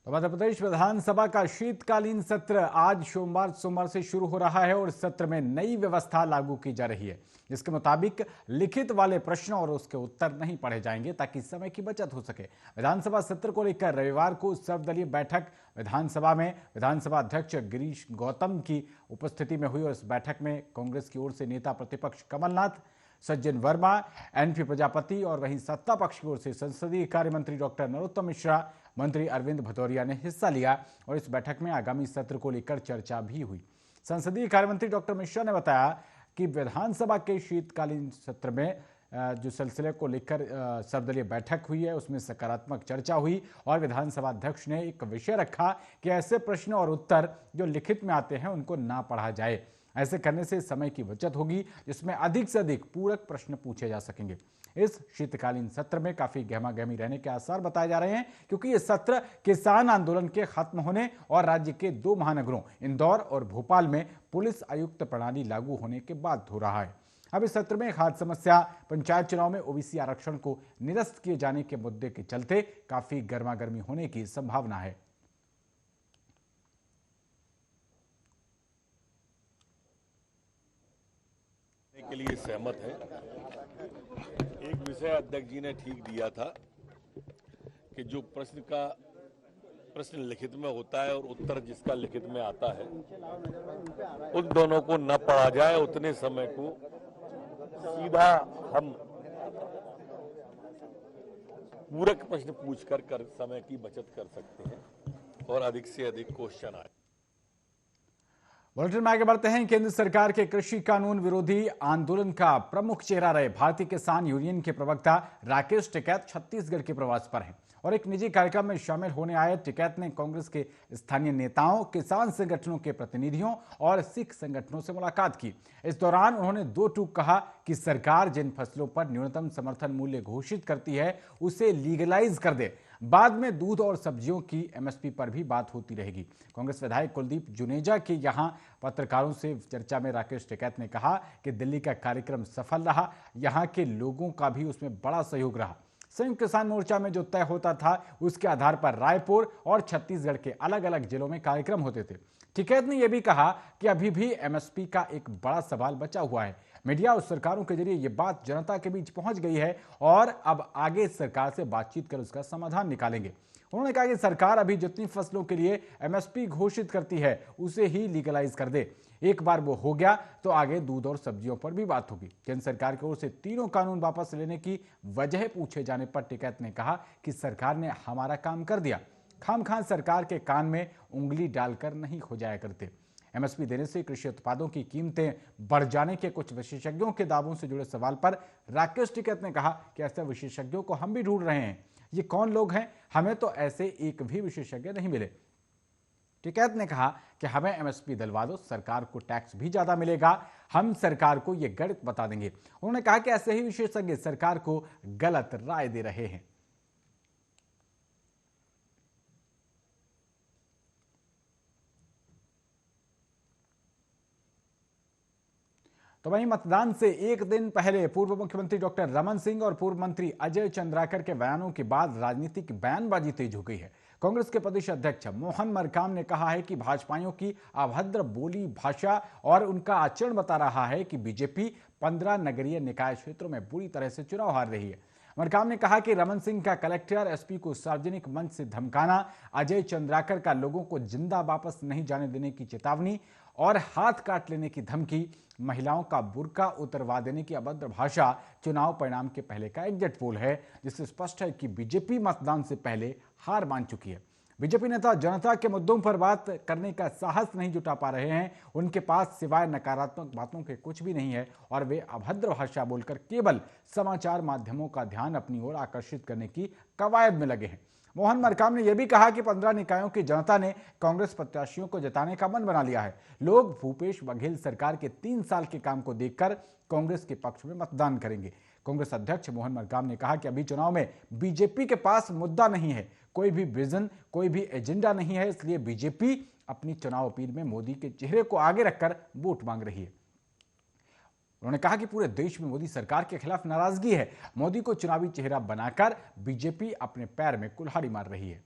तो मध्य प्रदेश विधानसभा का शीतकालीन सत्र आज सोमवार से शुरू हो रहा है और सत्र में नई व्यवस्था लागू की जा रही है, जिसके मुताबिक लिखित वाले प्रश्न और उसके उत्तर नहीं पढ़े जाएंगे ताकि समय की बचत हो सके। विधानसभा सत्र को लेकर रविवार को सर्वदलीय बैठक विधानसभा में विधानसभा अध्यक्ष गिरीश गौतम की उपस्थिति में हुई और इस बैठक में कांग्रेस की ओर से नेता प्रतिपक्ष कमलनाथ, सज्जन वर्मा, एनपी प्रजापति और वहीं सत्ता पक्ष की ओर से संसदीय कार्य मंत्री डॉक्टर नरोत्तम मिश्रा, मंत्री अरविंद भदौरिया ने हिस्सा लिया और इस बैठक में आगामी सत्र को लेकर चर्चा भी हुई। संसदीय कार्य मंत्री डॉक्टर मिश्रा ने बताया कि विधानसभा के शीतकालीन सत्र में जो सिलसिले को लेकर सर्वदलीय बैठक हुई है उसमें सकारात्मक चर्चा हुई और विधानसभा अध्यक्ष ने एक विषय रखा कि ऐसे प्रश्न और उत्तर जो लिखित में आते हैं उनको ना पढ़ा जाए। ऐसे करने से समय की बचत होगी, जिसमें अधिक से अधिक पूरक प्रश्न पूछे जा सकेंगे। इस शीतकालीन सत्र में काफी गहमागहमी रहने के आसार बताए जा रहे हैं, क्योंकि ये सत्र किसान आंदोलन के खत्म होने और राज्य के 2 महानगरों इंदौर और भोपाल में पुलिस आयुक्त प्रणाली लागू होने के बाद हो रहा है। अब इस सत्र में खास समस्या पंचायत चुनाव में ओबीसी आरक्षण को निरस्त किए जाने के मुद्दे के चलते काफी गर्मागर्मी होने की संभावना है। के लिए सहमत है। एक विषय अध्यक्ष जी ने ठीक दिया था कि जो प्रश्न लिखित में होता है और उत्तर जिसका लिखित में आता है उन दोनों को न पढ़ा जाए, उतने समय को सीधा हम पूरक प्रश्न पूछकर कर समय की बचत कर सकते हैं और अधिक से अधिक क्वेश्चन आए। बुलेटिन में आगे बढ़ते हैं। केंद्र सरकार के कृषि कानून विरोधी आंदोलन का प्रमुख चेहरा रहे भारतीय किसान यूनियन के प्रवक्ता राकेश टिकैत छत्तीसगढ़ के प्रवास पर हैं और एक निजी कार्यक्रम में शामिल होने आए टिकैत ने कांग्रेस के स्थानीय नेताओं, किसान संगठनों के प्रतिनिधियों और सिख संगठनों से मुलाकात की। इस दौरान उन्होंने 2 टूक कहा कि सरकार जिन फसलों पर न्यूनतम समर्थन मूल्य घोषित करती है उसे लीगलाइज कर दे। बाद में दूध और सब्जियों की एमएसपी पर भी बात होती रहेगी। कांग्रेस विधायक कुलदीप जुनेजा के यहां पत्रकारों से चर्चा में राकेश टिकैत ने कहा कि दिल्ली का कार्यक्रम सफल रहा, यहां के लोगों का भी उसमें बड़ा सहयोग रहा। संयुक्त किसान मोर्चा में जो तय होता था उसके आधार पर रायपुर और छत्तीसगढ़ के अलग अलग जिलों में कार्यक्रम होते थे। टिकैत ने यह भी कहा कि अभी भी एमएसपी का एक बड़ा सवाल बचा हुआ है। मीडिया और सरकारों के जरिए यह बात जनता के बीच पहुंच गई है और अब आगे सरकार से बातचीत कर उसका समाधान निकालेंगे। उन्होंने कहा कि सरकार अभी जितनी फसलों के लिए एमएसपी घोषित करती है उसे ही लीगलाइज कर दे। एक बार वो हो गया तो आगे दूध और सब्जियों पर भी बात होगी। केंद्र सरकार की ओर से तीनों कानून वापस लेने की वजह पूछे जाने पर टिकैत ने कहा कि सरकार ने हमारा काम कर दिया, खामखां सरकार के कान में उंगली डालकर नहीं हो जाया करते। एमएसपी देने से कृषि उत्पादों की कीमतें बढ़ जाने के कुछ विशेषज्ञों के दावों से जुड़े सवाल पर राकेश टिकैत ने कहा कि ऐसे विशेषज्ञों को हम भी ढूंढ रहे हैं। ये कौन लोग हैं? हमें तो ऐसे एक भी विशेषज्ञ नहीं मिले। टिकैत ने कहा कि हमें एमएसपी दिलवा दो, सरकार को टैक्स भी ज्यादा मिलेगा, हम सरकार को यह गणित बता देंगे। उन्होंने कहा कि ऐसे ही विशेषज्ञ सरकार को गलत राय दे रहे हैं। तो वहीं मतदान से एक दिन पहले पूर्व मुख्यमंत्री डॉक्टर रमन सिंह और पूर्व मंत्री अजय चंद्राकर के बयानों के बाद राजनीतिक बयानबाजी तेज हो गई है। कांग्रेस के प्रदेश अध्यक्ष मोहन मरकाम ने कहा है कि भाजपाइयों की अभद्र बोली भाषा और उनका आचरण बता रहा है कि बीजेपी 15 नगरीय निकाय क्षेत्रों में बुरी तरह से चुनाव हार रही है। मरकाम ने कहा कि रमन सिंह का कलेक्टर एसपी को सार्वजनिक मंच से धमकाना, अजय चंद्राकर का लोगों को जिंदा वापस नहीं जाने देने की चेतावनी और हाथ काट लेने की धमकी, महिलाओं का बुर्का उतरवा देने की अभद्र भाषा चुनाव परिणाम के पहले का एग्जिट पोल है, जिससे स्पष्ट है कि बीजेपी मतदान से पहले हार मान चुकी है। बीजेपी नेता जनता के मुद्दों पर बात करने का साहस नहीं जुटा पा रहे हैं। उनके पास सिवाय नकारात्मक बातों के कुछ भी नहीं है और वे अभद्र भाषा बोलकर केवल समाचार माध्यमों का ध्यान अपनी ओर आकर्षित करने की कवायद में लगे हैं। मोहन मरकाम ने यह भी कहा कि 15 निकायों की जनता ने कांग्रेस प्रत्याशियों को जिताने का मन बना लिया है। लोग भूपेश बघेल सरकार के 3 साल के काम को देखकर कांग्रेस के पक्ष में मतदान करेंगे। कांग्रेस अध्यक्ष मोहन मरकाम ने कहा कि अभी चुनाव में बीजेपी के पास मुद्दा नहीं है, कोई भी विजन, कोई भी एजेंडा नहीं है, इसलिए बीजेपी अपनी चुनाव अपील में मोदी के चेहरे को आगे रखकर वोट मांग रही है। उन्होंने कहा कि पूरे देश में मोदी सरकार के खिलाफ नाराजगी है। मोदी को चुनावी चेहरा बनाकर बीजेपी अपने पैर में कुल्हाड़ी मार रही है।